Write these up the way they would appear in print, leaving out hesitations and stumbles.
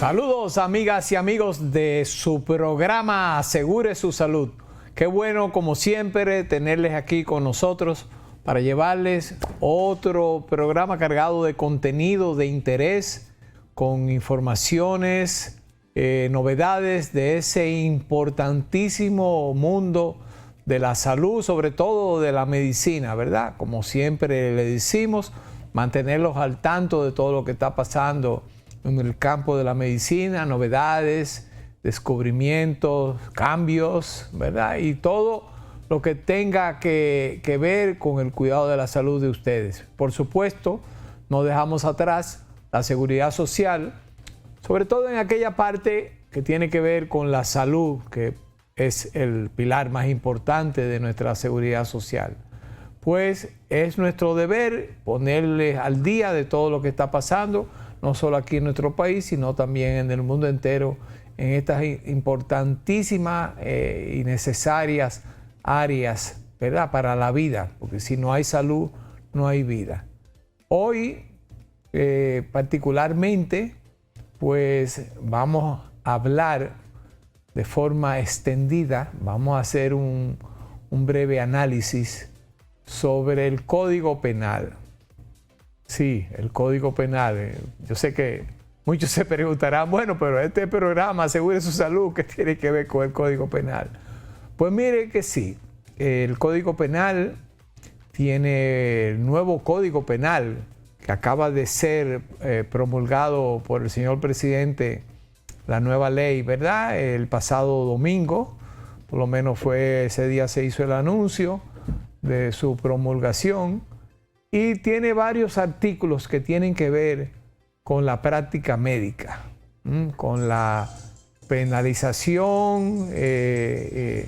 Saludos amigas y amigos de su programa Asegure su Salud. Qué bueno como siempre tenerles aquí con nosotros para llevarles otro programa cargado de contenido de interés, con informaciones, novedades de ese importantísimo mundo de la salud, sobre todo de la medicina, ¿verdad? Como siempre le decimos, mantenerlos al tanto de todo lo que está pasando en el campo de la medicina, novedades, descubrimientos, cambios, ¿verdad? Y todo lo que tenga que ver con el cuidado de la salud de ustedes. Por supuesto, no dejamos atrás la seguridad social, sobre todo en aquella parte que tiene que ver con la salud, que es el pilar más importante de nuestra seguridad social. Pues es nuestro deber ponerles al día de todo lo que está pasando, no solo aquí en nuestro país, sino también en el mundo entero, en estas importantísimas y necesarias áreas, ¿verdad?, para la vida, porque si no hay salud, no hay vida. Hoy, particularmente, pues vamos a hablar de forma extendida, vamos a hacer un breve análisis sobre el Código Penal. Sí, el Código Penal. Yo sé que muchos se preguntarán, bueno, pero este programa Asegure su Salud, ¿qué tiene que ver con el Código Penal? Pues mire que sí, el Código Penal tiene el nuevo Código Penal que acaba de ser promulgado por el señor presidente, la nueva ley, ¿verdad? El pasado domingo, por lo menos fue ese día se hizo el anuncio de su promulgación. Y tiene varios artículos que tienen que ver con la práctica médica, con la penalización de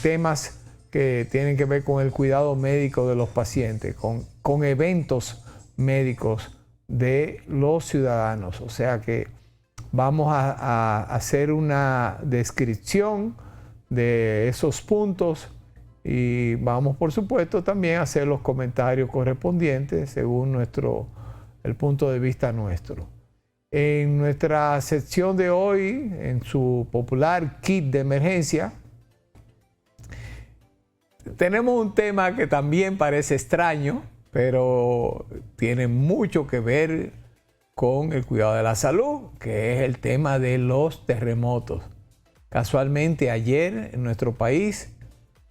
temas que tienen que ver con el cuidado médico de los pacientes, con eventos médicos de los ciudadanos. O sea que vamos a hacer una descripción de esos puntos y vamos, por supuesto, también a hacer los comentarios correspondientes según el punto de vista nuestro. En nuestra sección de hoy, en su popular kit de emergencia, tenemos un tema que también parece extraño, pero tiene mucho que ver con el cuidado de la salud, que es el tema de los terremotos. Casualmente ayer en nuestro país,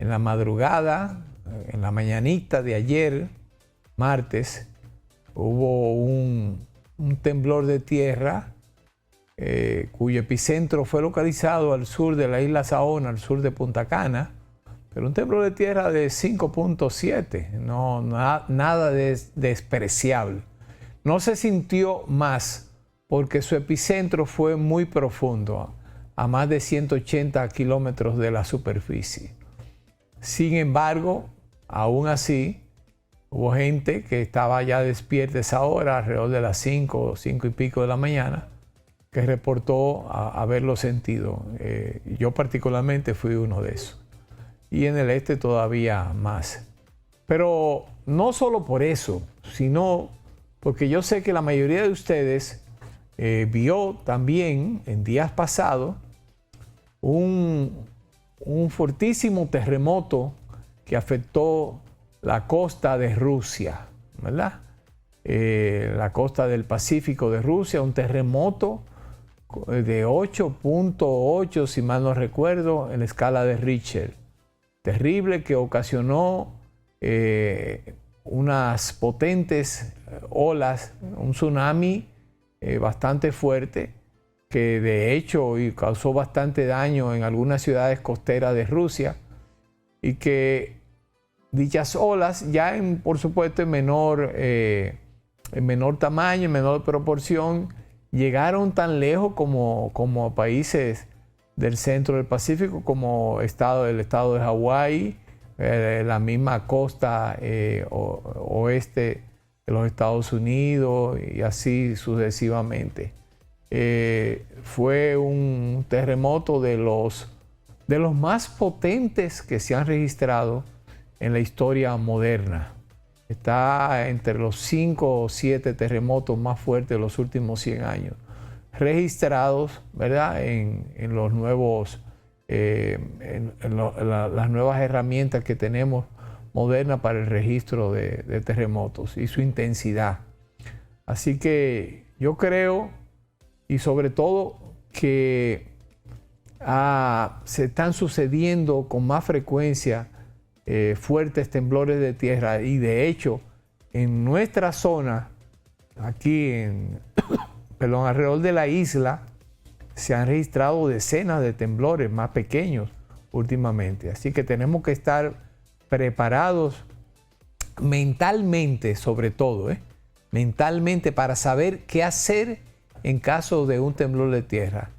en la madrugada, en la mañanita de ayer, martes, hubo un temblor de tierra cuyo epicentro fue localizado al sur de la isla Saona, al sur de Punta Cana, pero un temblor de tierra de 5.7, nada despreciable. No se sintió más porque su epicentro fue muy profundo, a más de 180 kilómetros de la superficie. Sin embargo, aún así, hubo gente que estaba ya despierta a esa hora, alrededor de las 5 y pico de la mañana, que reportó haberlo sentido. Yo particularmente fui uno de esos. Y en el este todavía más. Pero no solo por eso, sino porque yo sé que la mayoría de ustedes vio también en días pasados un fortísimo terremoto que afectó la costa de Rusia, ¿verdad? La costa del Pacífico de Rusia, un terremoto de 8.8, si mal no recuerdo, en la escala de Richter. Terrible, que ocasionó unas potentes olas, un tsunami bastante fuerte, que de hecho causó bastante daño en algunas ciudades costeras de Rusia, y que dichas olas, ya por supuesto en menor tamaño, en menor proporción, llegaron tan lejos como países del centro del Pacífico, como el estado de Hawái, la misma costa oeste de los Estados Unidos y así sucesivamente. Fue un terremoto de los más potentes que se han registrado en la historia moderna. Está entre los 5 o 7 terremotos más fuertes de los últimos 100 años. registrados, ¿verdad? En los nuevos, las nuevas herramientas que tenemos modernas para el registro de terremotos y su intensidad. Así que yo creo, y sobre todo, que se están sucediendo con más frecuencia fuertes temblores de tierra, y de hecho en nuestra zona, aquí alrededor de la isla, se han registrado decenas de temblores más pequeños últimamente. Así que tenemos que estar preparados mentalmente, sobre todo, mentalmente, para saber qué hacer en caso de un temblor de tierra.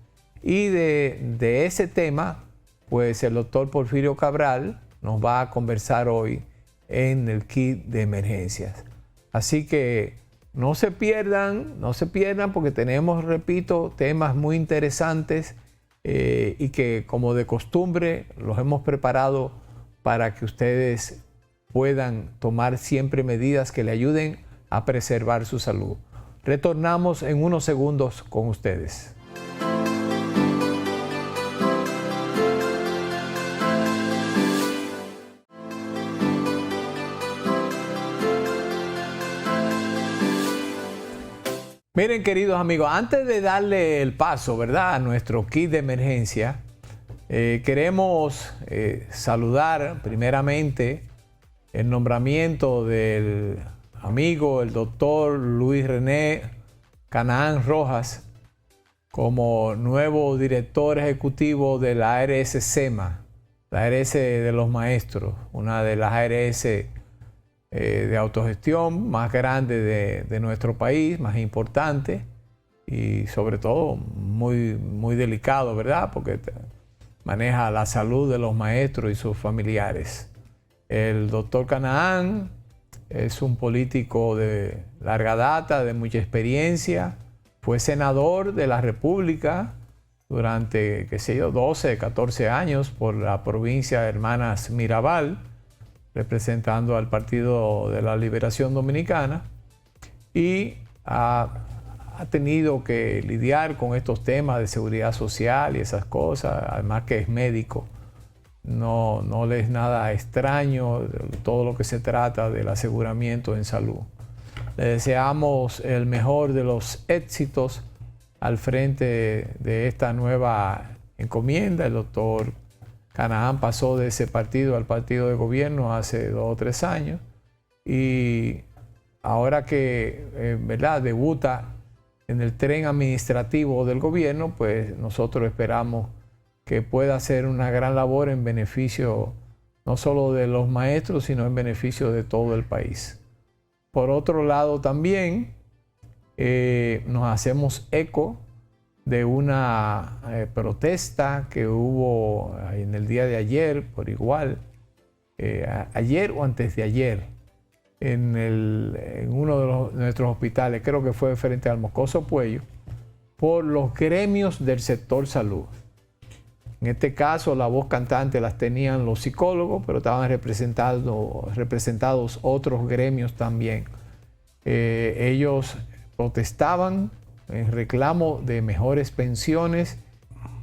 Y de ese tema, pues el doctor Porfirio Cabral nos va a conversar hoy en el kit de emergencias. Así que no se pierdan porque tenemos, repito, temas muy interesantes y que, como de costumbre, los hemos preparado para que ustedes puedan tomar siempre medidas que le ayuden a preservar su salud. Retornamos en unos segundos con ustedes. Miren, queridos amigos, antes de darle el paso, ¿verdad?, a nuestro kit de emergencia, queremos saludar primeramente el nombramiento del amigo, el doctor Luis René Canaán Rojas, como nuevo director ejecutivo de la ARS SEMA, la ARS de los maestros, una de las ARS de autogestión más grande de nuestro país, más importante y sobre todo muy, muy delicado, ¿verdad? Porque maneja la salud de los maestros y sus familiares. El doctor Canaán es un político de larga data, de mucha experiencia. Fue senador de la República durante, 12, 14 años por la provincia de Hermanas Mirabal, representando al Partido de la Liberación Dominicana, y ha tenido que lidiar con estos temas de seguridad social y esas cosas, además que es médico. No le es nada extraño todo lo que se trata del aseguramiento en salud. Le deseamos el mejor de los éxitos al frente de esta nueva encomienda. El doctor Canaán pasó de ese partido al partido de gobierno hace 2 o 3 años, y ahora que ¿verdad?, debuta en el tren administrativo del gobierno, pues nosotros esperamos que pueda hacer una gran labor en beneficio no solo de los maestros, sino en beneficio de todo el país. Por otro lado, también nos hacemos eco de una protesta que hubo en el día de ayer, por igual, ayer o antes de ayer, en uno de nuestros hospitales, creo que fue frente al Moscoso Puello, por los gremios del sector salud. En este caso, la voz cantante las tenían los psicólogos, pero estaban representados otros gremios también. Ellos protestaban en reclamo de mejores pensiones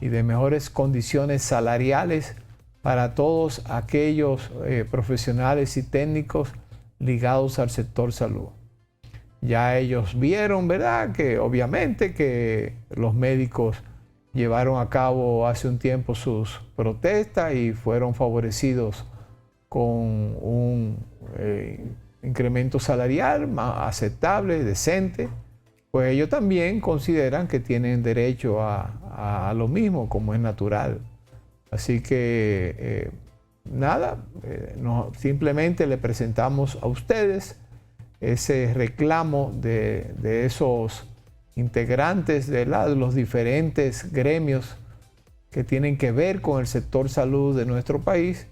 y de mejores condiciones salariales para todos aquellos profesionales y técnicos ligados al sector salud. Ya ellos vieron, ¿verdad?, que obviamente que los médicos llevaron a cabo hace un tiempo sus protestas y fueron favorecidos con un incremento salarial más aceptable, decente. Pues ellos también consideran que tienen derecho a lo mismo, como es natural. Así que simplemente le presentamos a ustedes ese reclamo de esos integrantes de los diferentes gremios que tienen que ver con el sector salud de nuestro país,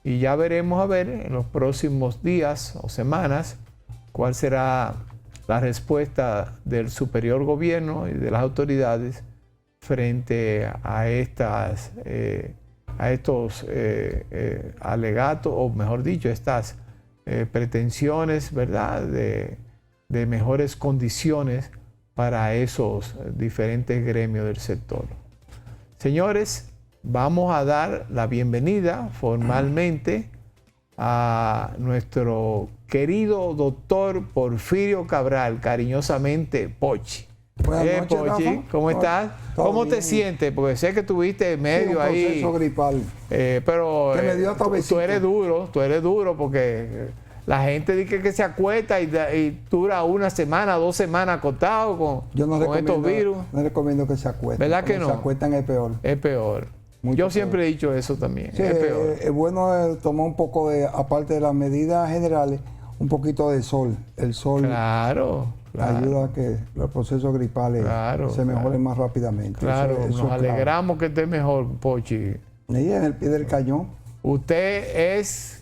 y ya veremos a ver en los próximos días o semanas cuál será la respuesta del superior gobierno y de las autoridades frente a estos alegatos, o mejor dicho, estas pretensiones, ¿verdad?, de mejores condiciones para esos diferentes gremios del sector. Señores, vamos a dar la bienvenida formalmente a nuestro querido doctor Porfirio Cabral, cariñosamente Pochi. Buenas noches, Pochi, Rafa. ¿cómo estás? ¿Cómo te bien. sientes? Porque sé que tuviste medio un ahí. proceso gripal. Pero Que me dio hasta tú besito. eres duro porque la gente dice que se acuesta y dura una semana, 2 semanas acostado Yo no con estos virus. no recomiendo que se acuesten. ¿Verdad que Cuando no? se acuestan es peor. Es peor. Mucho Yo peor. siempre he dicho eso también. Sí, es peor. es bueno tomar un poco de, aparte de las medidas generales, un poquito de sol. El sol Claro. ayuda a que los procesos gripales se mejoren más rápidamente. Claro, Eso nos es clave. alegramos que esté mejor, Pochi. Ahí en el pie del cañón. Usted es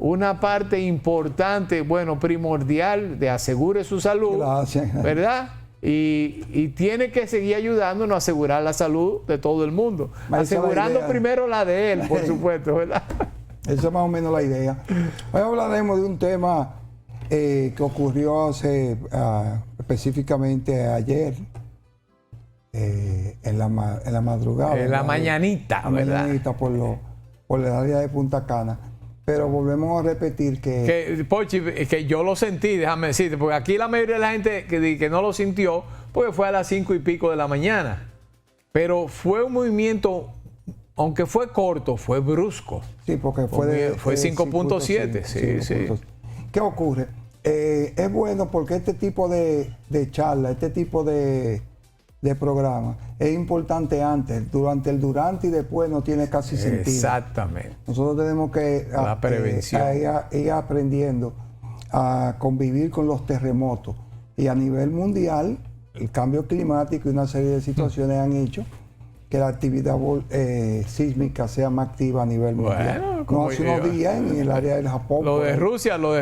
una parte importante, bueno, primordial de asegure su salud. Gracias. ¿Verdad? Y tiene que seguir ayudándonos a asegurar la salud de todo el mundo. Esa es la Asegurando idea. primero la de él, por supuesto, ¿verdad? Esa es más o menos la idea. Hoy hablaremos de un tema que ocurrió hace específicamente ayer, en la madrugada. En la ¿verdad? mañanita, La ¿verdad? mañanita por el área de Punta Cana. Pero volvemos a repetir que Pochi, que yo lo sentí, déjame decirte, porque aquí la mayoría de la gente que no lo sintió, porque fue a las 5 y pico de la mañana. Pero fue un movimiento, aunque fue corto, fue brusco. sí, porque Fue 5.7, sí, sí. ¿Qué ocurre? Es bueno porque este tipo de charla, este tipo de programa es importante antes, durante y después no tiene casi sentido. Exactamente. Nosotros tenemos que La prevención. ir aprendiendo a convivir con los terremotos. Y a nivel mundial, el cambio climático y una serie de situaciones han hecho que la actividad sísmica sea más activa a nivel mundial. Bueno, No como hace unos días en el área del Japón. Lo por de ahí.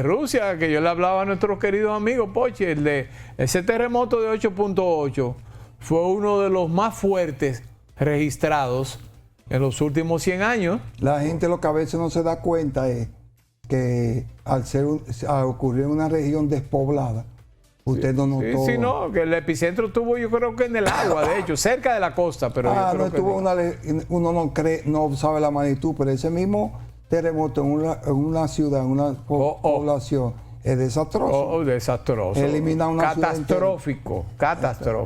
Rusia, que yo le hablaba a nuestros queridos amigos, Pochi, ese terremoto de 8.8 fue uno de los más fuertes registrados en los últimos 100 años. La gente lo que a veces no se da cuenta es que al ocurrir en una región despoblada, usted no notó. Sí, no, que el epicentro estuvo yo creo que en el agua, de hecho, cerca de la costa, pero yo creo no que estuvo no. uno no cree, no sabe la magnitud, pero ese mismo terremoto en una ciudad, en una población, es desastroso. Desastroso. Elimina una ciudad catastrófico.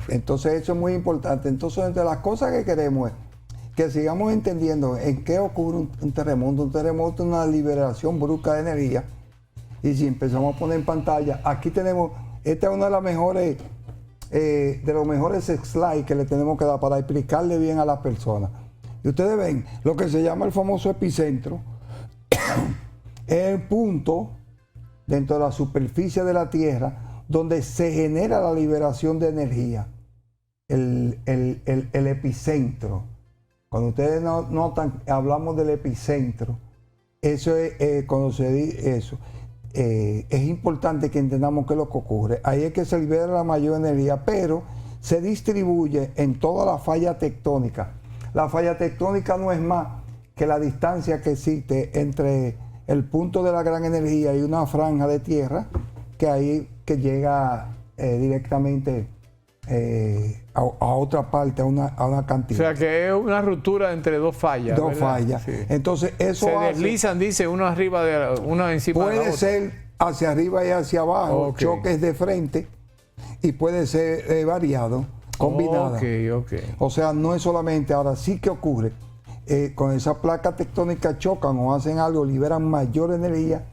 Entonces eso es muy importante. Entonces, entre las cosas que queremos es que sigamos entendiendo en qué ocurre un terremoto. Un terremoto es una liberación brusca de energía. Y si empezamos a poner en pantalla, aquí tenemos, esta es una de las mejores, de los mejores slides que le tenemos que dar para explicarle bien a las personas. Y ustedes ven lo que se llama el famoso epicentro. Es el punto dentro de la superficie de la Tierra donde se genera la liberación de energía. El epicentro. Cuando ustedes notan, hablamos del epicentro. Eso es, cuando se dice eso, es importante que entendamos qué es lo que ocurre. Ahí es que se libera la mayor energía, pero se distribuye en toda la falla tectónica. La falla tectónica no es más que la distancia que existe entre el punto de la gran energía y una franja de tierra que llega directamente a otra parte, a una cantidad. O sea que es una ruptura entre dos fallas. Dos ¿verdad? fallas. Sí. Entonces eso se deslizan, dice, uno arriba de uno encima de la puede otra. ser hacia arriba y hacia abajo, Ok. choques de frente, y puede ser variado, combinada. Ok. O sea, no es solamente, ahora sí que ocurre, con esa placa tectónica chocan o hacen algo, liberan mayor energía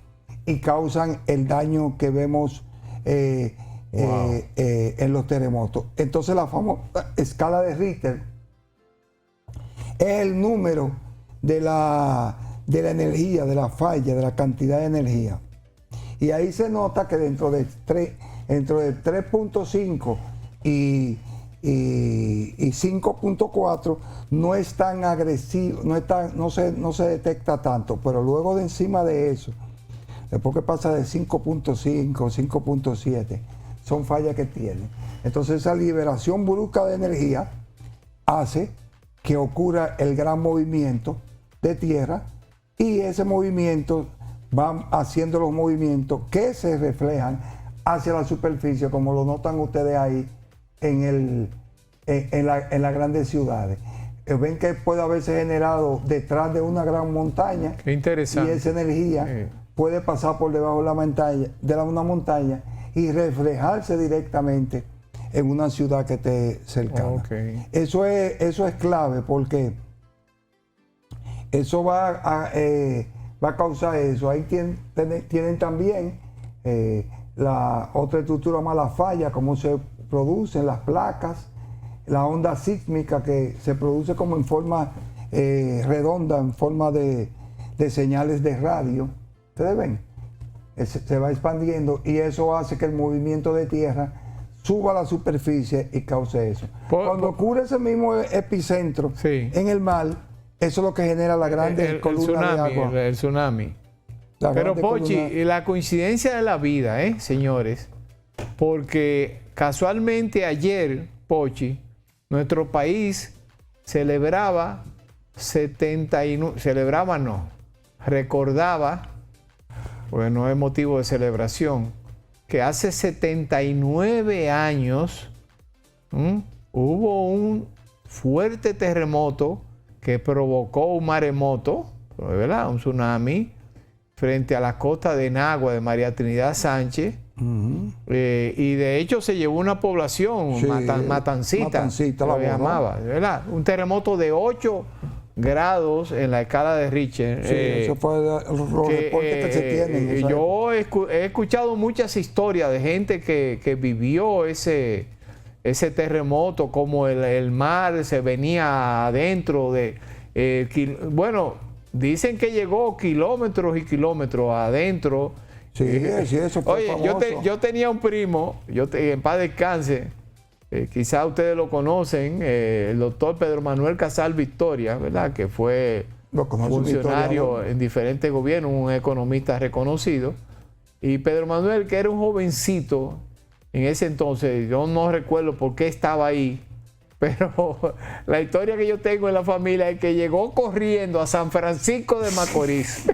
y causan el daño que vemos en los terremotos. Entonces la famosa escala de Richter es el número de la energía, de la falla, de la cantidad de energía. Y ahí se nota que dentro de 3.5 y 5.4 no es tan agresivo, no se detecta tanto, pero luego de encima de eso, después que pasa de 5.5, 5.7, son fallas que tienen. Entonces esa liberación brusca de energía hace que ocurra el gran movimiento de tierra, y ese movimiento va haciendo los movimientos que se reflejan hacia la superficie, como lo notan ustedes ahí en las grandes ciudades. Ven que puede haberse generado detrás de una gran montaña. Qué interesante. Y esa energía puede pasar por debajo de una montaña y reflejarse directamente en una ciudad que esté cercana. Okay. Eso es clave porque eso va a causar eso. Ahí tienen también la otra estructura más, la falla, cómo se producen las placas, la onda sísmica que se produce como en forma redonda, en forma de señales de radio. ¿Ustedes ven? Se va expandiendo y eso hace que el movimiento de tierra suba a la superficie y cause eso. Cuando ocurre ese mismo epicentro en el mar, eso es lo que genera la grande columna de agua. El tsunami. Pero Pochi, la coincidencia de la vida, señores, porque casualmente ayer, Pochi, nuestro país recordaba, porque no es motivo de celebración, que hace 79 años hubo un fuerte terremoto que provocó un maremoto, ¿verdad? Un tsunami, frente a la costa de Nagua de María Trinidad Sánchez. Y de hecho se llevó una población, sí, Matancita lo llamaba, ¿verdad? Un terremoto de 8 grados en la escala de Richter. Sí, eso fue los reportes que se tienen. Yo he escuchado muchas historias de gente que vivió ese terremoto, como el mar se venía adentro de... bueno, dicen que llegó kilómetros y kilómetros adentro. Sí, eso fue Oye, yo tenía un primo, en paz descanse, quizás ustedes lo conocen, el doctor Pedro Manuel Casal Victoria, ¿verdad? Que fue funcionario en diferentes gobiernos, un economista reconocido. Y Pedro Manuel, que era un jovencito en ese entonces, yo no recuerdo por qué estaba ahí, pero la historia que yo tengo en la familia es que llegó corriendo a San Francisco de Macorís.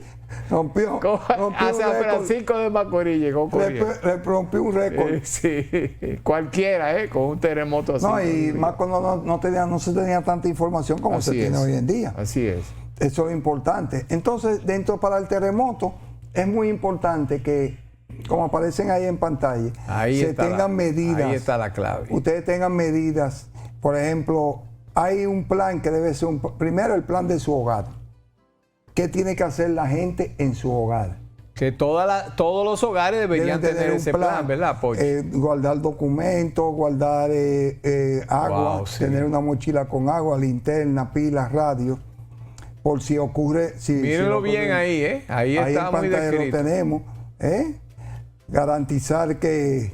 Rompió a San Francisco de Macorís llegó corriendo. Rompió un récord. Sí, cualquiera, con un terremoto así. No, y más cuando no se tenía tanta información como se tiene hoy en día. Así es. Eso es importante. Entonces, para el terremoto, es muy importante que, como aparecen ahí en pantalla, tengan medidas. Ahí está la clave. Ustedes tengan medidas. Por ejemplo, hay un plan que debe ser primero el plan de su hogar. ¿Qué tiene que hacer la gente en su hogar? Que todos los hogares deberían tener ese plan, ¿verdad, Pochi? Guardar documentos, guardar agua, tener una mochila con agua, linterna, pilas, radio, por si ocurre... Mírenlo bien ahí, Ahí está muy descrito. Lo tenemos, garantizar que...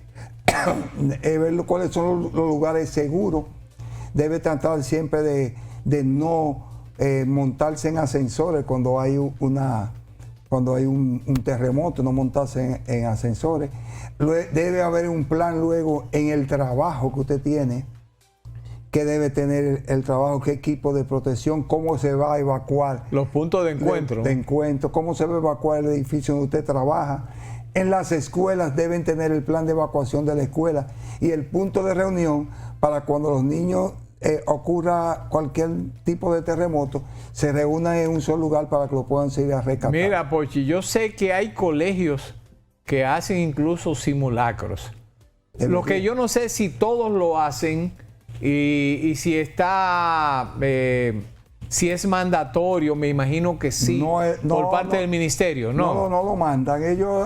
ver cuáles son los lugares seguros. Debe tratar siempre de no... montarse en ascensores cuando hay un terremoto, no montarse en ascensores. Debe haber un plan luego en el trabajo que usted tiene, que debe tener el trabajo, qué equipo de protección, cómo se va a evacuar. Los puntos de encuentro. Cómo se va a evacuar el edificio donde usted trabaja. En las escuelas deben tener el plan de evacuación de la escuela y el punto de reunión para cuando los niños ocurra cualquier tipo de terremoto, se reúnan en un solo lugar para que lo puedan seguir a rescatar. Mira, Pochi, yo sé que hay colegios que hacen incluso simulacros. Lo que yo no sé si todos lo hacen y si está... si es mandatorio, me imagino que sí, por parte del ministerio, ¿no? No lo mandan. Ellos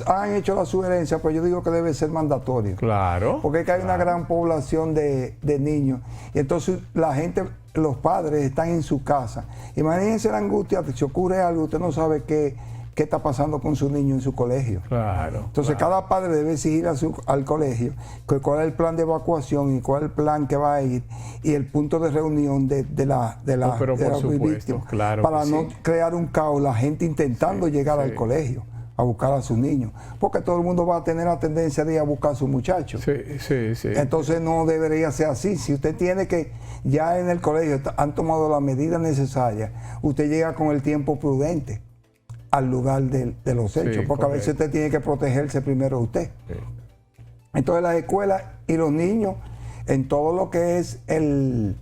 han hecho la sugerencia, pero yo digo que debe ser mandatorio. Claro. Porque es que hay una gran población de niños. Y entonces la gente, los padres están en su casa. Imagínense la angustia, si ocurre algo, usted no sabe qué está pasando con su niño en su colegio. Claro. Entonces cada padre debe exigir al colegio cuál es el plan de evacuación y cuál es el plan que va a ir y el punto de reunión de la supuesto, claro, para no crear un caos, la gente intentando llegar al colegio a buscar a sus niños, porque todo el mundo va a tener la tendencia de ir a buscar a sus muchachos. Sí. Entonces no debería ser así. Si usted tiene que, ya en el colegio han tomado las medidas necesarias, usted llega con el tiempo prudente al lugar de los hechos, porque a veces usted tiene que protegerse primero usted. Sí. Entonces las escuelas Y los niños, en todo lo que es el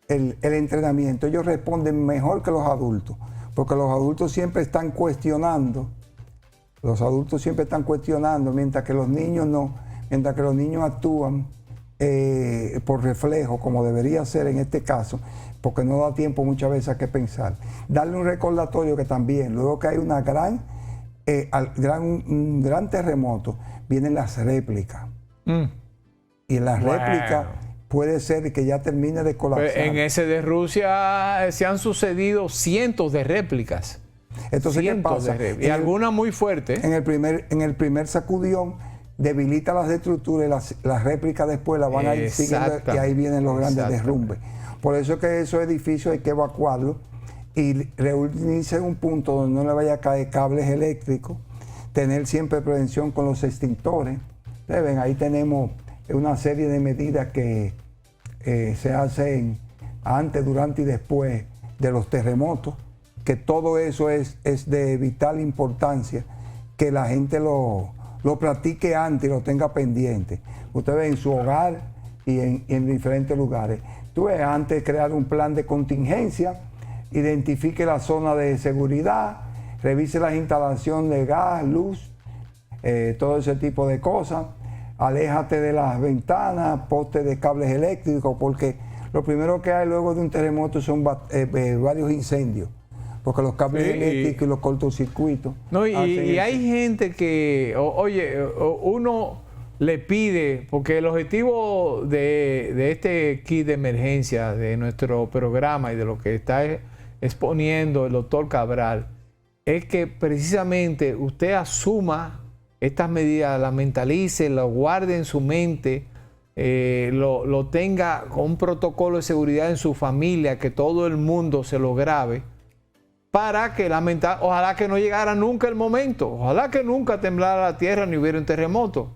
entrenamiento, ellos responden mejor que los adultos, porque los adultos siempre están cuestionando. Mientras que los niños no, mientras que los niños actúan por reflejo, como debería ser en este caso, porque no da tiempo muchas veces a qué pensar. Darle un recordatorio que también, luego que hay un gran terremoto, vienen las réplicas. Y en las réplicas puede ser que ya termine de colapsar. En ese de Rusia se han sucedido cientos de réplicas. Entonces, ¿qué pasa? Y algunas muy fuertes. En el primer sacudión debilita las estructuras y las réplicas después las van a ir siguiendo y ahí vienen los grandes derrumbes. Por eso es que esos edificios hay que evacuarlos y reunirse en un punto donde no le vaya a caer cables eléctricos, tener siempre prevención con los extintores. Ven, ahí tenemos una serie de medidas que se hacen antes, durante y después de los terremotos, que todo eso es de vital importancia, que la gente lo practique antes y lo tenga pendiente. Usted ve en su hogar y en diferentes lugares. Tú ves, antes de crear un plan de contingencia, identifique la zona de seguridad, revise las instalaciones de gas, luz, todo ese tipo de cosas. Aléjate de las ventanas, postes de cables eléctricos, porque lo primero que hay luego de un terremoto son varios incendios, porque los cables eléctricos y los cortocircuitos. No, y hay gente que, oye, uno le pide, porque el objetivo de este kit de emergencia, de nuestro programa y de lo que está exponiendo el doctor Cabral, es que precisamente usted asuma estas medidas, las mentalice, lo guarde en su mente, lo tenga con un protocolo de seguridad en su familia, que todo el mundo se lo grabe, para que ojalá que no llegara nunca el momento, ojalá que nunca temblara la tierra ni hubiera un terremoto.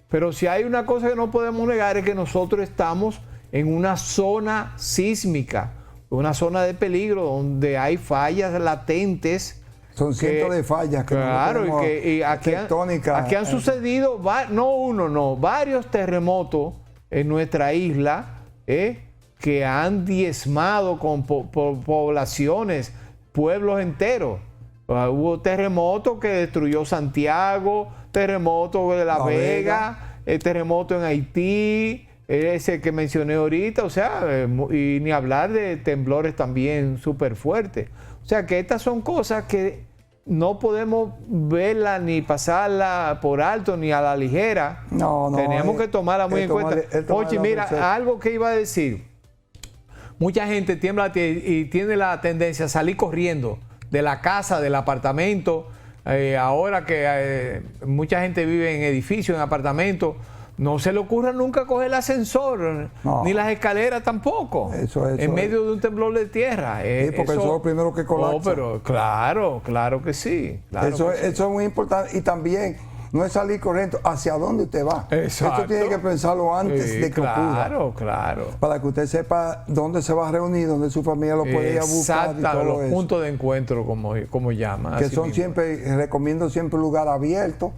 Pero si hay una cosa que no podemos negar es que nosotros estamos en una zona sísmica, una zona de peligro donde hay fallas latentes. Son cientos de fallas que claro, no y aquí han sucedido varios terremotos en nuestra isla que han diezmado con poblaciones, pueblos enteros. Hubo terremoto que destruyó Santiago, terremoto de La Vega, el terremoto en Haití, ese que mencioné ahorita, o sea, y ni hablar de temblores también súper fuertes. O sea, que estas son cosas que no podemos verlas ni pasarlas por alto ni a la ligera. Tenemos que tomarlas muy en cuenta. Oye, mira, algo que iba a decir. Mucha gente tiembla y tiene la tendencia a salir corriendo de la casa, del apartamento. Ahora que mucha gente vive en edificios, en apartamentos, no se le ocurra nunca coger el ascensor, ni las escaleras tampoco, en medio de un temblor de tierra. Sí, porque eso es lo primero que colapsa. Pero claro que sí. Eso es muy importante. Y también no es salir corriendo hacia dónde usted va. Exacto. Esto tiene que pensarlo antes de que ocurra. Claro. Para que usted sepa dónde se va a reunir, dónde su familia lo puede ir a buscar. Y todo los eso. Puntos de encuentro, como llaman. Que son siempre, recomiendo siempre un lugar abierto,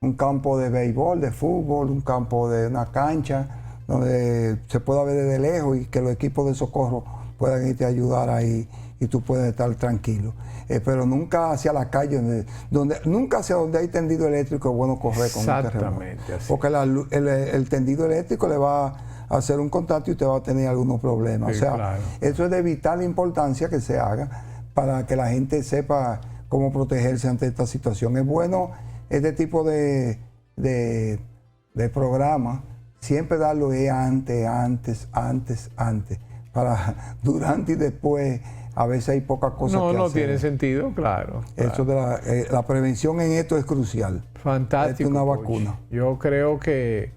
un campo de béisbol, de fútbol, un campo de una cancha, donde se pueda ver desde lejos y que los equipos de socorro puedan irte a ayudar ahí y tú puedes estar tranquilo. Pero nunca hacia la calle, nunca hacia donde hay tendido eléctrico es bueno correr con un terremoto. Así. Porque el tendido eléctrico le va a hacer un contacto y usted va a tener algunos problemas. Sí, o sea, claro. Eso es de vital importancia que se haga para que la gente sepa cómo protegerse ante esta situación. Es bueno este tipo de programa, siempre darlo antes, para durante y después. A veces hay pocas cosas que hacer. No tiene sentido, claro. Eso de la prevención en esto es crucial. Fantástico. Es una vacuna. Yo creo que...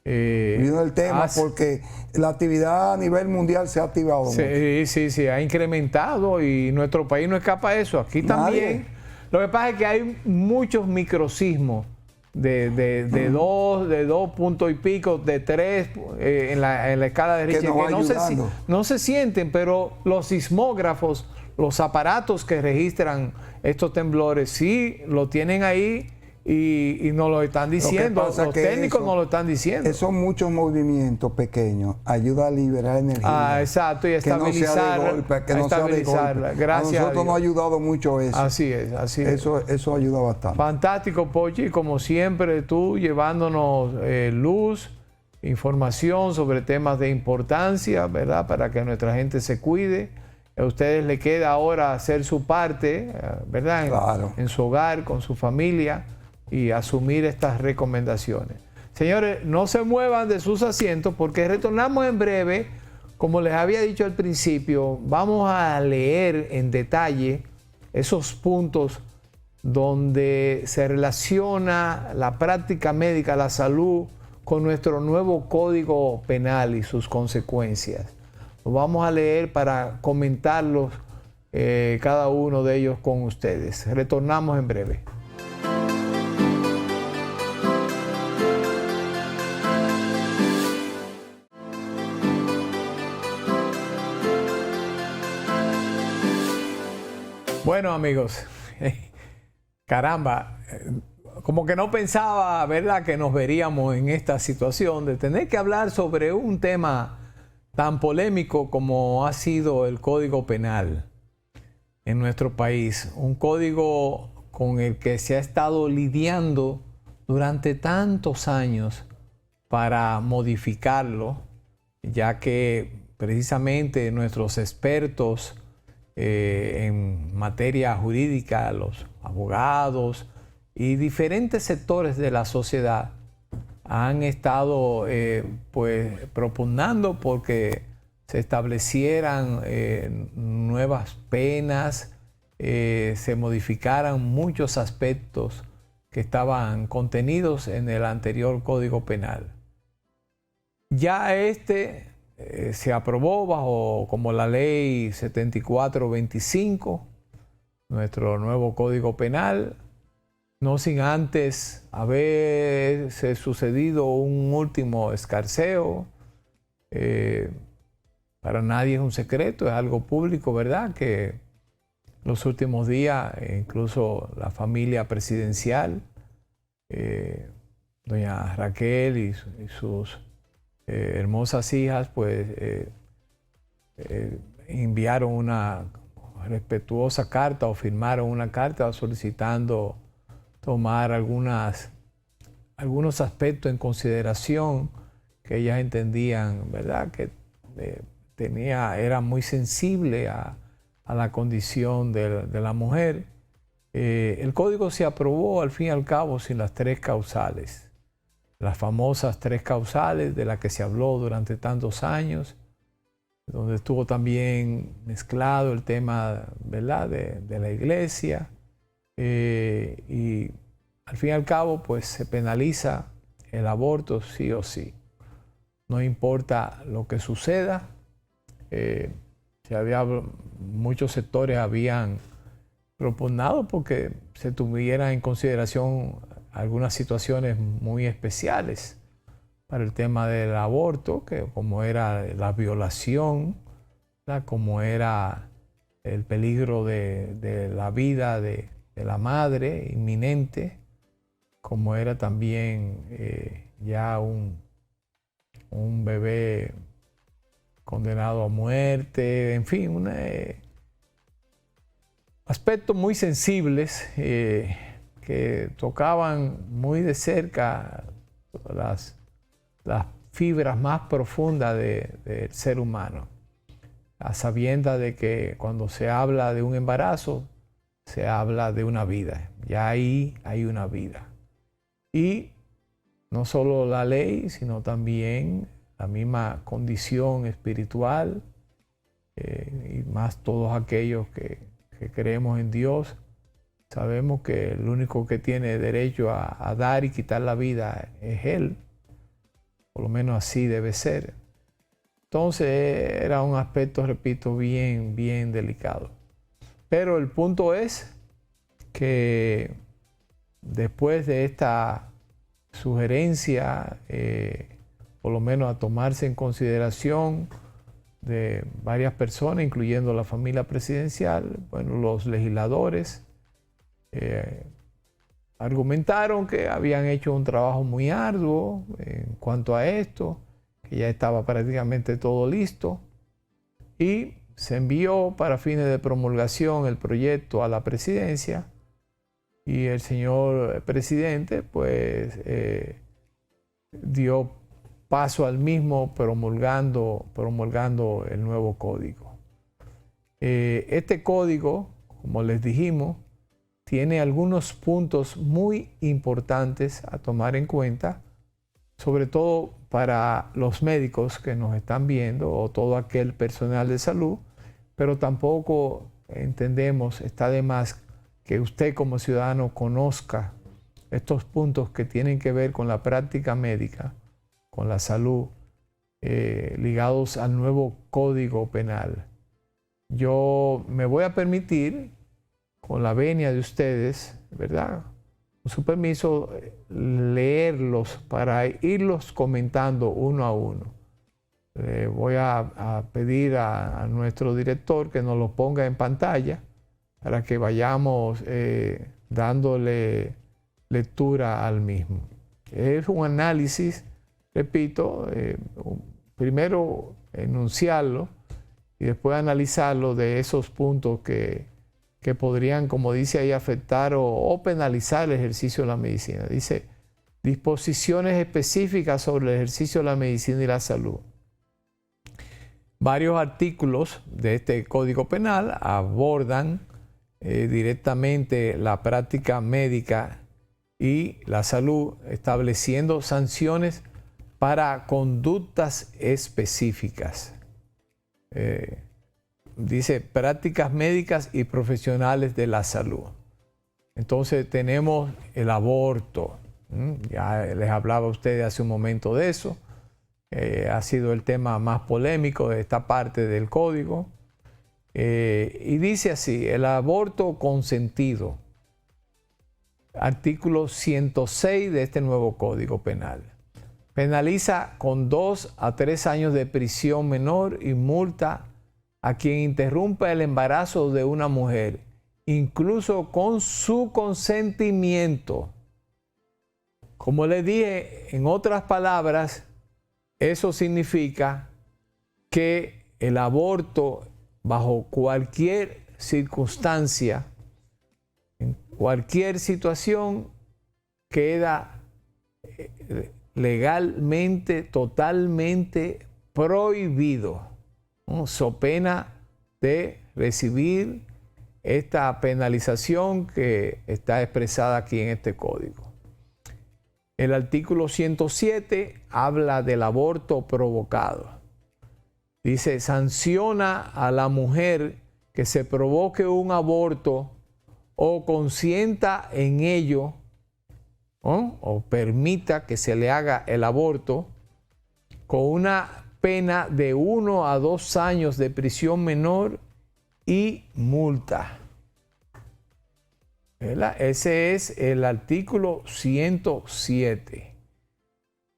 vino el tema porque la actividad a nivel mundial se ha activado mucho. Sí, ha incrementado y nuestro país no escapa de eso. Aquí también. Lo que pasa es que hay muchos microsismos de 2 puntos y pico, de 3 en la escala de Richter, que no se sienten, pero los sismógrafos, los aparatos que registran estos temblores, sí lo tienen ahí y nos lo están diciendo, los técnicos nos lo están diciendo. Esos muchos movimientos pequeños ayudan a liberar energía. Exacto, y estabilizarla. Que no sea de golpe. Gracias a nosotros nos ha ayudado mucho eso. Así es. Eso ayuda bastante. Fantástico, Pochi, como siempre tú llevándonos luz, información sobre temas de importancia, ¿verdad? Para que nuestra gente se cuide. A ustedes les queda ahora hacer su parte, ¿verdad? Claro. En su hogar, con su familia, y asumir estas recomendaciones. Señores, no se muevan de sus asientos porque retornamos en breve. Como les había dicho al principio, vamos a leer en detalle esos puntos donde se relaciona la práctica médica, la salud, con nuestro nuevo Código Penal y sus consecuencias. Lo vamos a leer para comentarlos cada uno de ellos con ustedes. Retornamos en breve. Bueno, amigos, caramba, como que no pensaba, ¿verdad?, que nos veríamos en esta situación de tener que hablar sobre un tema tan polémico como ha sido el Código Penal en nuestro país. Un código con el que se ha estado lidiando durante tantos años para modificarlo, ya que precisamente nuestros expertos en materia jurídica, los abogados y diferentes sectores de la sociedad han estado pues propugnando porque se establecieran nuevas penas, se modificaran muchos aspectos que estaban contenidos en el anterior Código Penal. Ya se aprobó bajo como la ley 7425, nuestro nuevo Código Penal, no sin antes haberse sucedido un último escarceo. Para nadie es un secreto, es algo público, ¿verdad? Que los últimos días, incluso la familia presidencial, doña Raquel y sus hermosas hijas, pues enviaron una respetuosa carta o firmaron una carta solicitando tomar algunos aspectos en consideración que ellas entendían, ¿verdad?, que era muy sensible a la condición de la mujer. El código se aprobó al fin y al cabo sin las tres causales. Las famosas tres causales de las que se habló durante tantos años, donde estuvo también mezclado el tema, ¿verdad?, de la iglesia, y al fin y al cabo pues se penaliza el aborto sí o sí. No importa lo que suceda, muchos sectores habían propugnado porque se tuvieran en consideración algunas situaciones muy especiales para el tema del aborto, que como era la violación, ¿verdad?, como era el peligro de la vida de la madre inminente, como era también ya un bebé condenado a muerte, en fin, aspectos muy sensibles que tocaban muy de cerca las fibras más profundas del ser humano, a sabiendas de que cuando se habla de un embarazo, se habla de una vida, ya ahí hay una vida. Y no solo la ley, sino también la misma condición espiritual, y más todos aquellos que creemos en Dios, sabemos que el único que tiene derecho a dar y quitar la vida es Él. Por lo menos así debe ser. Entonces era un aspecto, repito, bien delicado. Pero el punto es que después de esta sugerencia, por lo menos a tomarse en consideración de varias personas, incluyendo la familia presidencial, bueno, los legisladores argumentaron que habían hecho un trabajo muy arduo en cuanto a esto, que ya estaba prácticamente todo listo, y se envió para fines de promulgación el proyecto a la presidencia, y el señor presidente pues dio paso al mismo promulgando el nuevo código. Este código, como les dijimos, tiene algunos puntos muy importantes a tomar en cuenta, sobre todo para los médicos que nos están viendo o todo aquel personal de salud, pero tampoco entendemos, está de más que usted como ciudadano conozca estos puntos que tienen que ver con la práctica médica, con la salud, ligados al nuevo Código Penal. Yo me voy a permitir, con la venia de ustedes, ¿verdad?, con su permiso, leerlos para irlos comentando uno a uno. Voy a pedir a nuestro director que nos lo ponga en pantalla para que vayamos dándole lectura al mismo. Es un análisis, repito, primero enunciarlo y después analizarlo de esos puntos que podrían, como dice ahí, afectar o penalizar el ejercicio de la medicina. Dice, disposiciones específicas sobre el ejercicio de la medicina y la salud. Varios artículos de este Código Penal abordan directamente la práctica médica y la salud, estableciendo sanciones para conductas específicas. Dice prácticas médicas y profesionales de la salud. Entonces tenemos el aborto. Ya les hablaba a ustedes hace un momento de eso. Ha sido el tema más polémico de esta parte del código. Y dice así, el aborto consentido. Artículo 106 de este nuevo Código Penal. Penaliza con 2 a 3 años de prisión menor y multa a quien interrumpa el embarazo de una mujer, incluso con su consentimiento. Como les dije, en otras palabras, eso significa que el aborto, bajo cualquier circunstancia, en cualquier situación, queda legalmente, totalmente prohibido, ¿no?, so pena de recibir esta penalización que está expresada aquí en este código. El artículo 107 habla del aborto provocado. Dice, sanciona a la mujer que se provoque un aborto o consienta en ello, ¿no?, o permita que se le haga el aborto, con una pena de 1 a 2 años de prisión menor y multa. ¿Verdad? Ese es el artículo 107.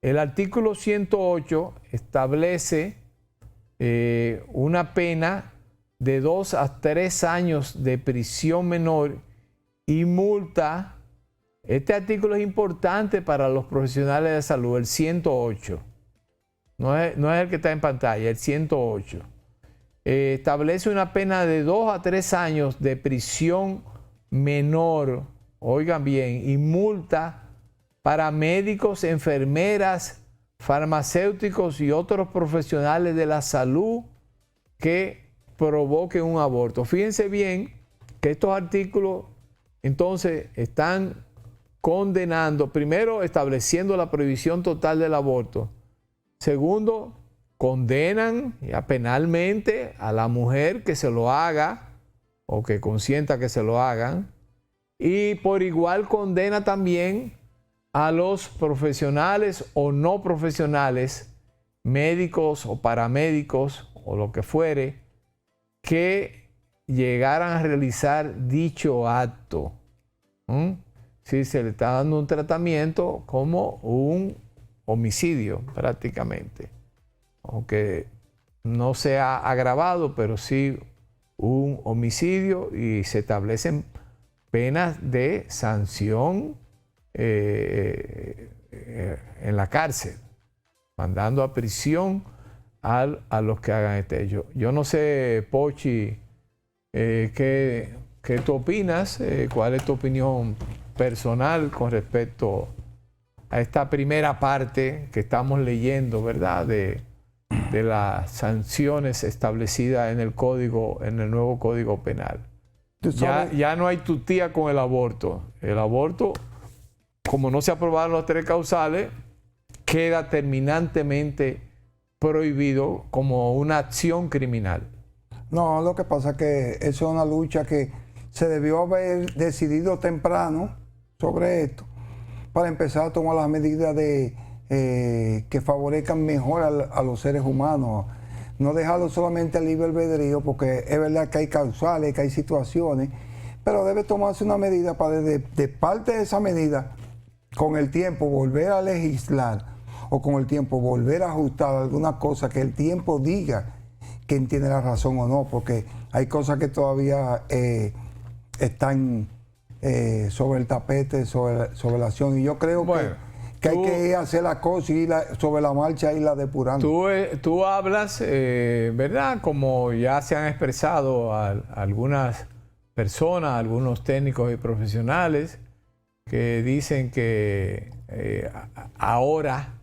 El artículo 108 establece una pena de 2 a 3 años de prisión menor y multa. Este artículo es importante para los profesionales de salud, el 108. No es el que está en pantalla, el 108. Establece una pena de 2 a 3 años de prisión menor, oigan bien, y multa para médicos, enfermeras, farmacéuticos y otros profesionales de la salud que provoquen un aborto. Fíjense bien que estos artículos entonces están condenando, primero estableciendo la prohibición total del aborto. Segundo, condenan ya penalmente a la mujer que se lo haga o que consienta que se lo hagan, y por igual condena también a los profesionales o no profesionales, médicos o paramédicos o lo que fuere, que llegaran a realizar dicho acto. Si se le está dando un tratamiento como un homicidio prácticamente, aunque no sea agravado, pero sí un homicidio, y se establecen penas de sanción en la cárcel, mandando a prisión a los que hagan este hecho. Yo no sé, Pochi, ¿qué tú opinas? ¿Cuál es tu opinión personal con respecto a esta primera parte que estamos leyendo, ¿verdad? De las sanciones establecidas en el código, en el nuevo Código Penal. Ya no hay tutía con el aborto. El aborto, como no se aprobaron los 3 causales, queda terminantemente prohibido como una acción criminal. No, lo que pasa es que eso es una lucha que se debió haber decidido temprano sobre esto para empezar a tomar las medidas que favorezcan mejor a los seres humanos. No dejarlo solamente al libre albedrío, porque es verdad que hay causales, que hay situaciones, pero debe tomarse una medida para de parte de esa medida, con el tiempo volver a legislar o con el tiempo volver a ajustar alguna cosa que el tiempo diga quién tiene la razón o no, porque hay cosas que todavía están sobre el tapete, sobre la acción, y yo creo que hay que ir a hacer la cosa y sobre la marcha irla depurando. Tú hablas, ¿verdad? Como ya se han expresado algunas personas, algunos técnicos y profesionales que dicen que ahora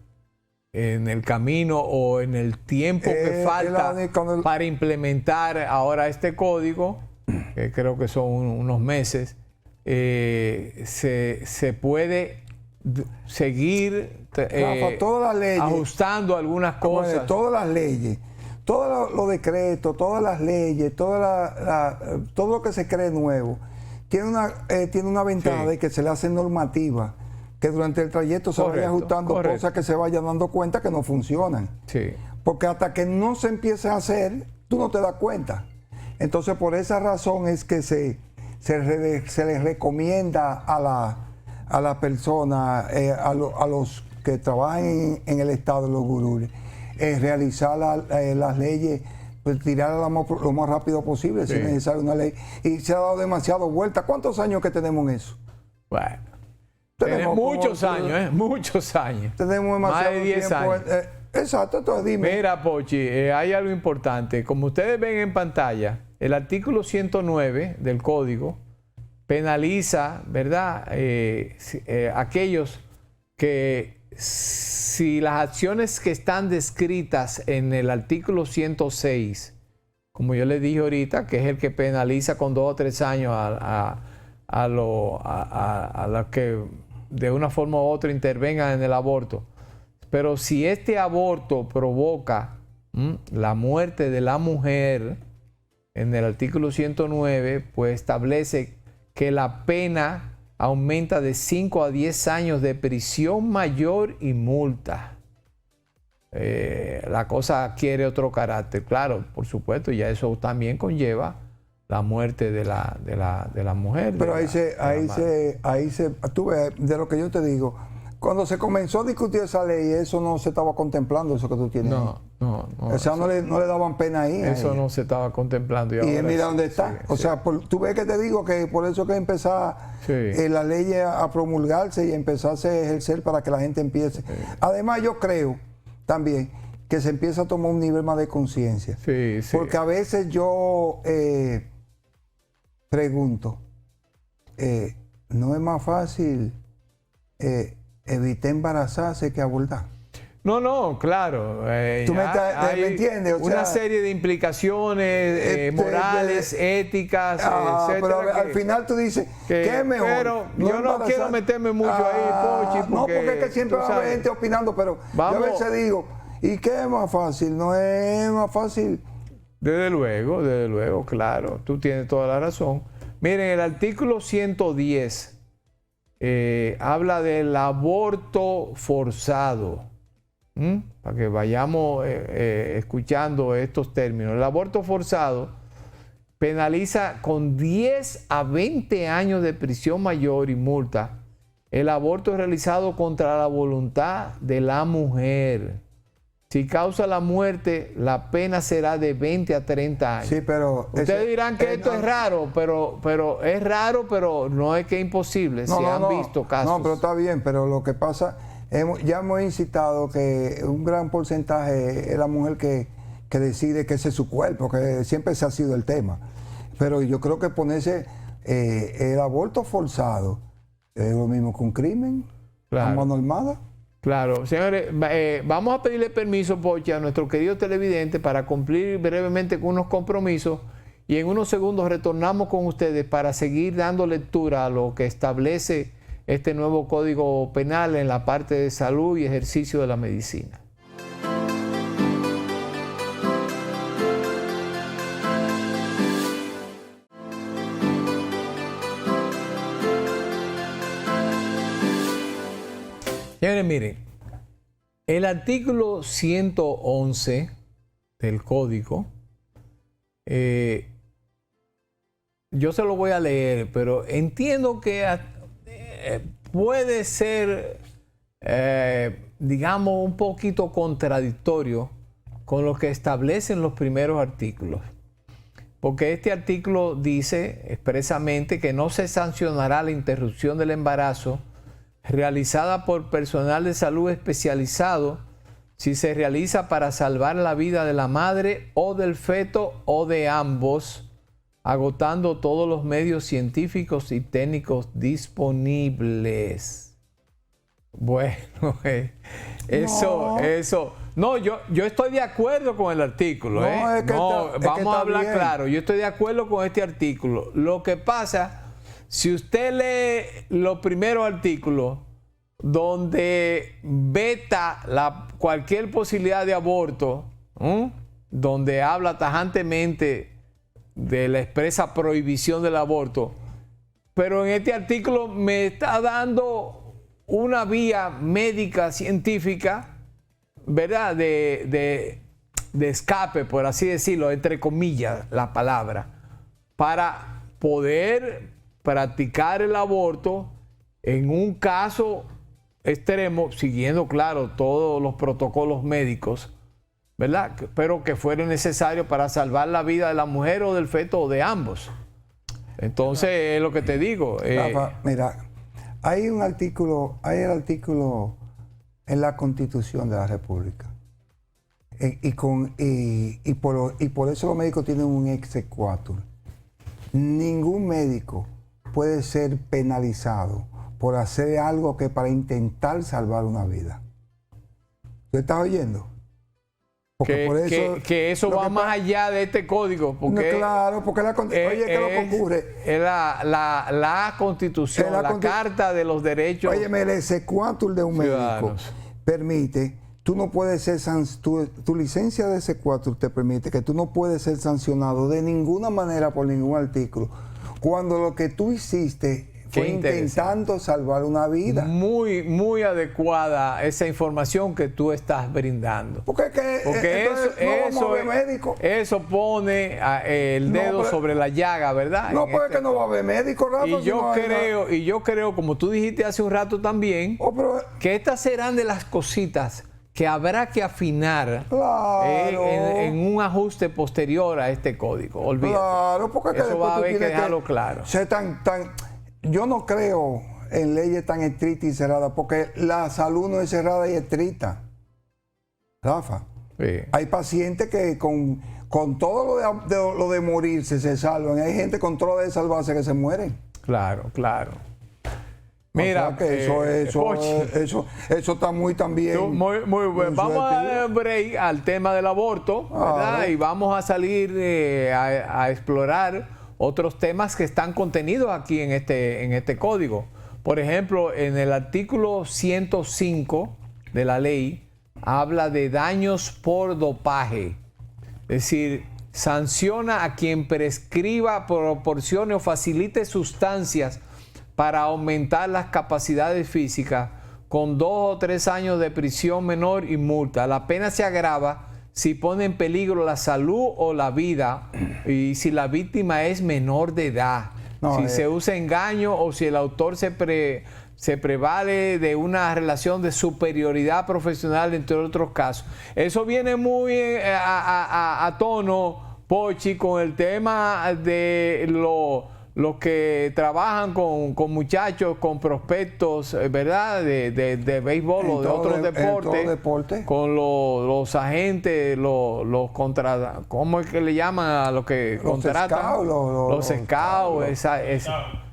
en el camino o en el tiempo que falta para implementar ahora este código, que creo que son unos meses, se puede seguir Rafa, todas las leyes, ajustando algunas cosas. Todas las leyes, todos los decretos, todas las leyes, todo lo que se cree nuevo, tiene una ventaja de que se le hace normativa, que durante el trayecto se vaya ajustando cosas que se vayan dando cuenta que no funcionan. Sí. Porque hasta que no se empiece a hacer, tú no te das cuenta. Entonces, por esa razón es que se les recomienda a la persona, a los que trabajan en el Estado, los gurules, realizar las leyes, pues tirarlas lo más rápido posible, si es necesario una ley. Y se ha dado demasiado vuelta. ¿Cuántos años que tenemos en eso? Bueno, tenemos muchos años, muchos años. Tenemos demasiado más de 10 tiempo. años. Exacto, entonces dime. Mira, Pochi, hay algo importante. Como ustedes ven en pantalla, el artículo 109 del Código penaliza, ¿verdad? Aquellos que, si las acciones que están descritas en el artículo 106, como yo les dije ahorita, que es el que penaliza con 2 o 3 años a los que de una forma u otra intervengan en el aborto. Pero si este aborto provoca la muerte de la mujer, en el artículo 109, pues establece que la pena aumenta de 5 a 10 años de prisión mayor y multa. La cosa adquiere otro carácter. Claro, por supuesto, ya eso también conlleva la muerte de la mujer. Pero tú ves, de lo que yo te digo, cuando se comenzó a discutir esa ley, eso no se estaba contemplando, eso que tú tienes. No. O sea, no le daban pena ahí. Eso no se estaba contemplando. Y mira dónde está. O sea, tú ves que te digo que por eso que empezar la ley a promulgarse y empezarse a ejercer para que la gente empiece. Además, yo creo también que se empieza a tomar un nivel más de conciencia. Porque a veces yo pregunto, ¿no es más fácil evitar embarazarse que abortar? No, claro. ¿Tú me entiendes? O sea, una serie de implicaciones morales, éticas, etcétera. Pero al final tú dices, ¿qué es mejor? Pero yo no quiero meterme mucho ahí, Pochi. No, porque es que siempre va a haber gente opinando, pero yo a veces digo, ¿y qué es más fácil? No es más fácil. Desde luego, claro. Tú tienes toda la razón. Miren, el artículo 110 habla del aborto forzado. Para que vayamos escuchando estos términos. El aborto forzado penaliza con 10 a 20 años de prisión mayor y multa el aborto realizado contra la voluntad de la mujer. Si causa la muerte, la pena será de 20 a 30 años. Sí, pero... Ustedes dirán que esto es raro, pero es raro, pero no es que es imposible. Se han visto casos. No, pero está bien, pero lo que pasa, ya hemos incitado que un gran porcentaje es la mujer que decide que ese es su cuerpo, que siempre ese ha sido el tema. Pero yo creo que ponerse el aborto forzado es lo mismo que un crimen, a mano armada. Claro, señores, vamos a pedirle permiso, Pochi, a nuestro querido televidente para cumplir brevemente con unos compromisos y en unos segundos retornamos con ustedes para seguir dando lectura a lo que establece este nuevo Código Penal en la parte de salud y ejercicio de la medicina. Señores, miren, el artículo 111 del Código, yo se lo voy a leer, pero entiendo que puede ser, digamos, un poquito contradictorio con lo que establecen los primeros artículos. Porque este artículo dice expresamente que no se sancionará la interrupción del embarazo realizada por personal de salud especializado si se realiza para salvar la vida de la madre o del feto o de ambos, agotando todos los medios científicos y técnicos disponibles. Bueno, eso. No, yo estoy de acuerdo con el artículo. Vamos a hablar claro. Yo estoy de acuerdo con este artículo. Lo que pasa, si usted lee los primeros artículos donde veta cualquier posibilidad de aborto, donde habla tajantemente de la expresa prohibición del aborto, pero en este artículo me está dando una vía médica científica, ¿verdad? De escape, por así decirlo, entre comillas la palabra, para poder practicar el aborto en un caso extremo, siguiendo, claro, todos los protocolos médicos, ¿verdad? Pero que fuera necesario para salvar la vida de la mujer o del feto o de ambos. Entonces, es lo que te digo. Rafa, mira, hay el artículo en la Constitución de la República. Y por eso los médicos tienen un exequatur. Ningún médico puede ser penalizado por hacer algo que para intentar salvar una vida. ¿Tú estás oyendo? Porque que eso va más allá de este código. Porque claro, porque oye, ¿qué es lo que ocurre? Es la Constitución, la Carta de los Derechos. Óyeme, el exequatur de un médico permite, tú no puedes ser, tu licencia de exequatur te permite que tú no puedes ser sancionado de ninguna manera por ningún artículo cuando lo que tú hiciste fue intentando salvar una vida. Muy, muy adecuada esa información que tú estás brindando. Porque eso pone el dedo sobre la llaga, ¿verdad? No, porque que no va a haber médico, Rafa. Y yo creo, como tú dijiste hace un rato también, que estas serán de las cositas que habrá que afinar en un ajuste posterior a este código. Olvídate. Claro, porque eso va a haber que dejarlo claro. Yo no creo en leyes tan estrictas y cerradas, porque la salud no es cerrada y estricta. Rafa, hay pacientes que con todo lo de morirse se salvan. Hay gente con todo lo de salvarse que se mueren. Claro. Mira, o sea que eso está muy también. Muy bueno. Vamos a dar break al tema del aborto, ¿verdad? Y vamos a salir a explorar otros temas que están contenidos aquí en este código. Por ejemplo, en el artículo 105 de la ley habla de daños por dopaje. Es decir, sanciona a quien prescriba, proporcione o facilite sustancias para aumentar las capacidades físicas con 2 o 3 años de prisión menor y multa. La pena se agrava si pone en peligro la salud o la vida y si la víctima es menor de edad, si se usa engaño o si el autor se se prevale de una relación de superioridad profesional, entre otros casos. Eso viene muy a tono, Pochi, con el tema de los que trabajan con muchachos, con prospectos, ¿verdad? De béisbol o de otros deportes, con los agentes, los contra, ¿cómo es que le llaman a los que contratan? Los scouts,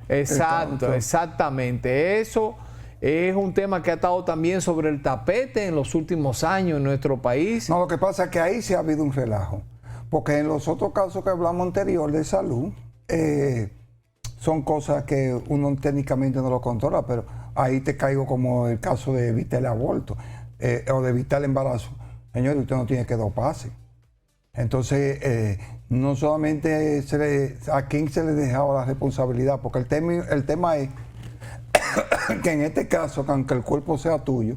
exacto, exactamente. Eso es un tema que ha estado también sobre el tapete en los últimos años en nuestro país. No, lo que pasa es que ahí sí ha habido un relajo, porque en los otros casos que hablamos anterior de salud, son cosas que uno técnicamente no lo controla, pero ahí te caigo como el caso de evitar el aborto o de evitar el embarazo. Señor, usted no tiene que doparse. Entonces, no solamente a quién se le dejaba la responsabilidad, porque el tema es que en este caso, aunque el cuerpo sea tuyo,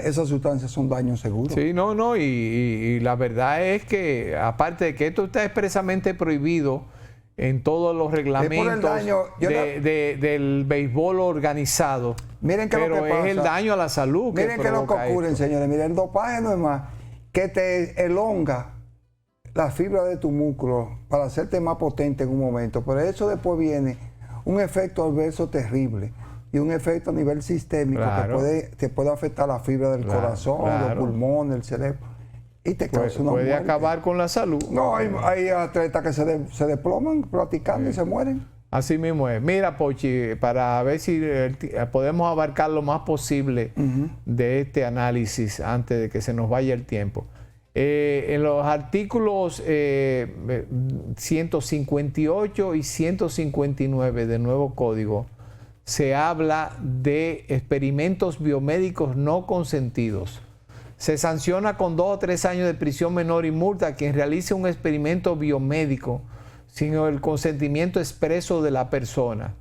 esas sustancias son daños seguros. Sí, no, y la verdad es que, aparte de que esto está expresamente prohibido en todos los reglamentos del béisbol organizado, miren que pero lo que pasa, es el daño a la salud. Miren que lo que ocurre, señores. Miren, el dopaje no es más que te elonga la fibra de tu músculo para hacerte más potente en un momento, pero eso después viene un efecto adverso terrible y un efecto a nivel sistémico que te puede afectar la fibra del corazón, los pulmones, el cerebro, y te causa una muerte. Puede acabar con la salud. No, hay atletas que se desploman practicando y se mueren. Así mismo es. Mira, Pochi, para ver si podemos abarcar lo más posible de este análisis antes de que se nos vaya el tiempo. En los artículos 158 y 159 del nuevo código se habla de experimentos biomédicos no consentidos. Se sanciona con 2 o 3 años de prisión menor y multa a quien realice un experimento biomédico sin el consentimiento expreso de la persona.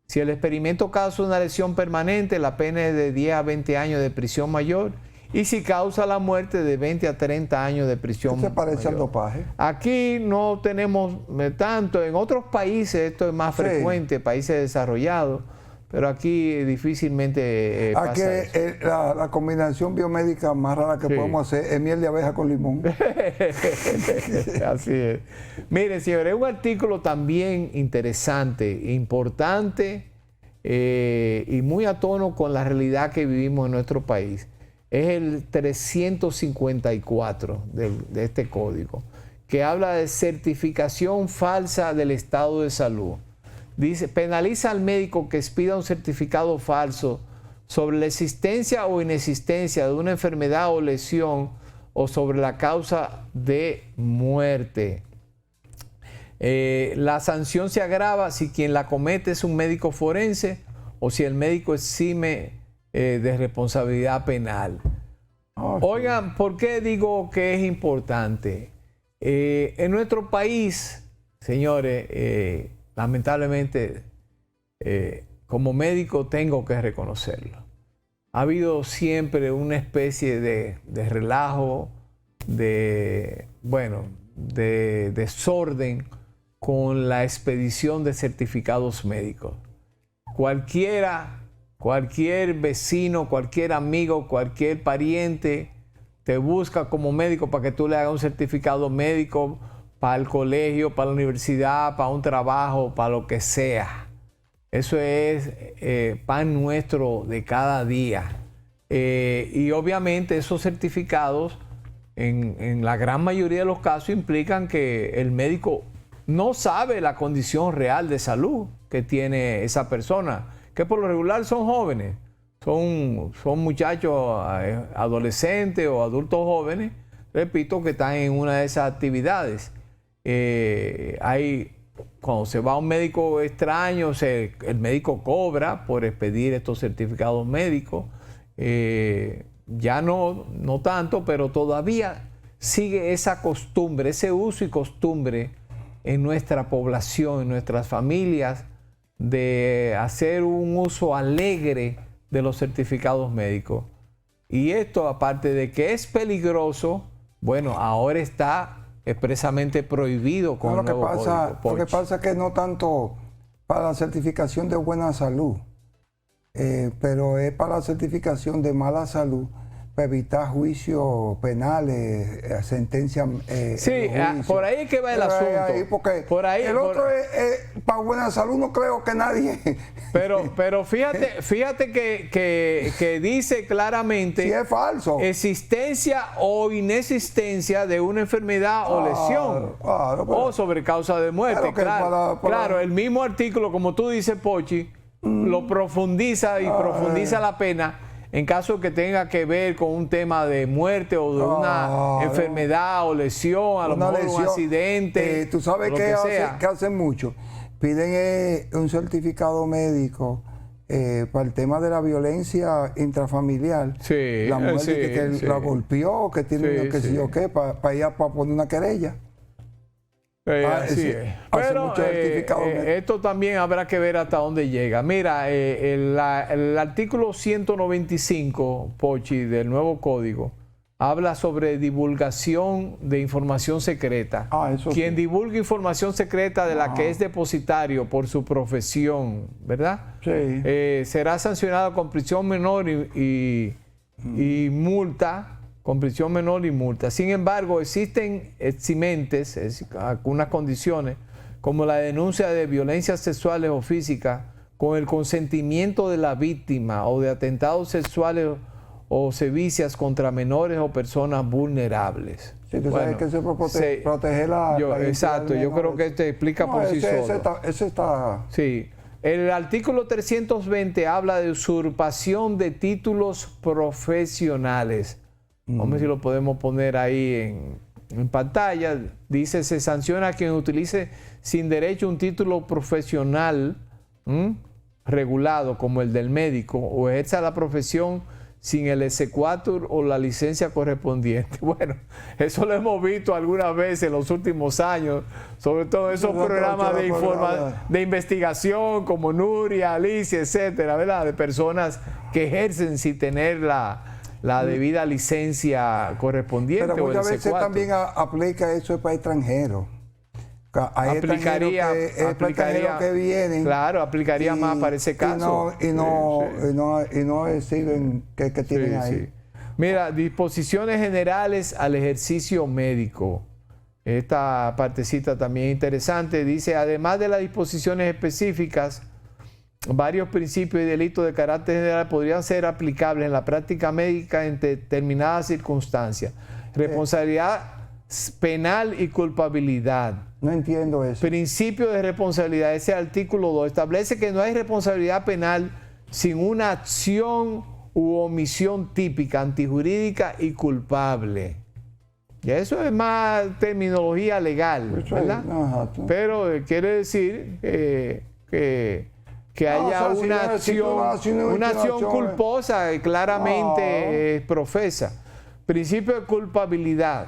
Si el experimento causa una lesión permanente, la pena es de 10 a 20 años de prisión mayor, y si causa la muerte, de 20 a 30 años de prisión mayor. ¿Qué se parece al dopaje? Aquí no tenemos tanto. En otros países esto es más frecuente, países desarrollados, pero aquí difícilmente pasa eso. La combinación biomédica más rara que podemos hacer es miel de abeja con limón. Así es. Miren, señores, un artículo también interesante, importante y muy a tono con la realidad que vivimos en nuestro país. Es el 354 de este código, que habla de certificación falsa del estado de salud. Dice, penaliza al médico que expida un certificado falso sobre la existencia o inexistencia de una enfermedad o lesión o sobre la causa de muerte. La sanción se agrava si quien la comete es un médico forense o si el médico exime de responsabilidad penal. Oigan, ¿por qué digo que es importante? En nuestro país, señores, lamentablemente, como médico tengo que reconocerlo. Ha habido siempre una especie de relajo, de desorden con la expedición de certificados médicos. Cualquier vecino, cualquier amigo, cualquier pariente te busca como médico para que tú le hagas un certificado médico para el colegio, para la universidad, para un trabajo, para lo que sea. Eso es pan nuestro de cada día. Y obviamente esos certificados, en la gran mayoría de los casos, implican que el médico no sabe la condición real de salud que tiene esa persona, que por lo regular son jóvenes, son muchachos adolescentes o adultos jóvenes, repito, que están en una de esas actividades. Cuando se va a un médico extraño, el médico cobra por expedir estos certificados médicos. Ya no tanto, pero todavía sigue esa costumbre, ese uso y costumbre en nuestra población, en nuestras familias, de hacer un uso alegre de los certificados médicos. Y esto, aparte de que es peligroso, bueno, ahora está expresamente prohibido con el nuevo código. Lo que pasa es que no tanto para la certificación de buena salud, pero es para la certificación de mala salud, para evitar juicios penales, sentencias. Sí, por ahí es que va el asunto. Porque por ahí, el otro es para buena salud, no creo que nadie. Pero fíjate que dice claramente si es falso. Existencia o inexistencia de una enfermedad o lesión. O sobre causa de muerte. Claro, el mismo artículo, como tú dices, Pochi, lo profundiza y profundiza la pena en caso que tenga que ver con un tema de muerte o de una enfermedad o lesión, a lo mejor un accidente. Tú sabes que hacen mucho. Piden un certificado médico para el tema de la violencia intrafamiliar. Sí, la mujer que la golpeó, que tiene que sé yo qué, para ir a poner una querella. Así es. Pero esto también habrá que ver hasta dónde llega. Mira, el artículo 195, Pochi, del nuevo código, habla sobre divulgación de información secreta. Quien divulga información secreta de la que es depositario por su profesión, ¿verdad? Sí. Será sancionado con prisión menor y multa. Con prisión menor y multa. Sin embargo, existen eximentes, algunas condiciones, como la denuncia de violencias sexuales o físicas con el consentimiento de la víctima o de atentados sexuales o sevicias contra menores o personas vulnerables. Sí, tú sabes que se protege la... Exacto, yo creo que te explica por sí solo. Ese está... Sí. El artículo 320 habla de usurpación de títulos profesionales. Vamos a ver si lo podemos poner ahí en pantalla. Dice, se sanciona a quien utilice sin derecho un título profesional regulado como el del médico o ejerza la profesión sin el exequatur o la licencia correspondiente. Bueno, eso lo hemos visto algunas veces en los últimos años, sobre todo esos programas de investigación como Nuria, Alicia, etcétera, ¿verdad? De personas que ejercen sin tener la debida licencia correspondiente. Pero muchas veces también aplica eso para extranjeros. Hay extranjeros que vienen. Claro, aplicaría más para ese caso. Y no exhiben que tienen ahí. Sí. Mira, disposiciones generales al ejercicio médico. Esta partecita también interesante. Dice, además de las disposiciones específicas, varios principios y delitos de carácter general podrían ser aplicables en la práctica médica en determinadas circunstancias. Responsabilidad penal y culpabilidad. No entiendo eso. Principio de responsabilidad. Ese artículo 2 establece que no hay responsabilidad penal sin una acción u omisión típica, antijurídica y culpable. Y eso es más terminología legal, ¿verdad? Pero quiere decir que haya una acción culposa y claramente profesa. Principio de culpabilidad.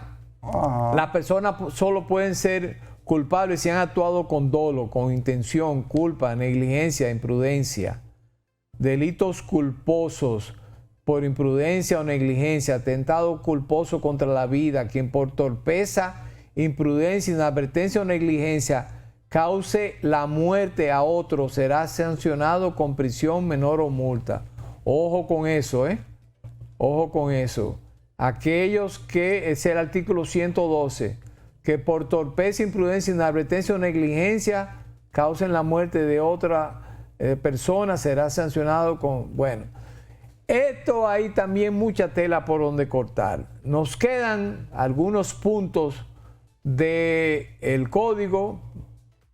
Las personas solo pueden ser culpables si han actuado con dolo, con intención, culpa, negligencia, imprudencia. Delitos culposos por imprudencia o negligencia, atentado culposo contra la vida, quien por torpeza, imprudencia, inadvertencia o negligencia cause la muerte a otro, será sancionado con prisión menor o multa. Ojo con eso, Ojo con eso. Aquellos que, es el artículo 112, que por torpeza, imprudencia, inadvertencia o negligencia causen la muerte de otra persona, será sancionado con, bueno. Esto hay también mucha tela por donde cortar. Nos quedan algunos puntos del código,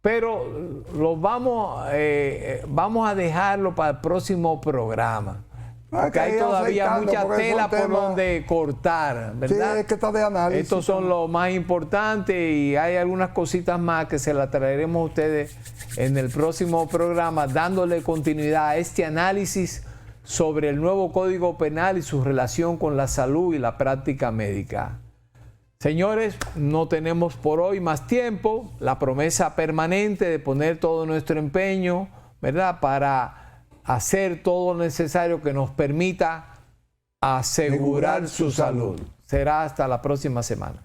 pero los vamos a dejarlo para el próximo programa. Porque hay todavía mucha tela por donde cortar, ¿verdad? Sí, es que está de análisis. Estos son los más importantes y hay algunas cositas más que se las traeremos a ustedes en el próximo programa, dándole continuidad a este análisis sobre el nuevo Código Penal y su relación con la salud y la práctica médica. Señores, no tenemos por hoy más tiempo. La promesa permanente de poner todo nuestro empeño, ¿verdad?, para hacer todo lo necesario que nos permita asegurar su salud. Será hasta la próxima semana.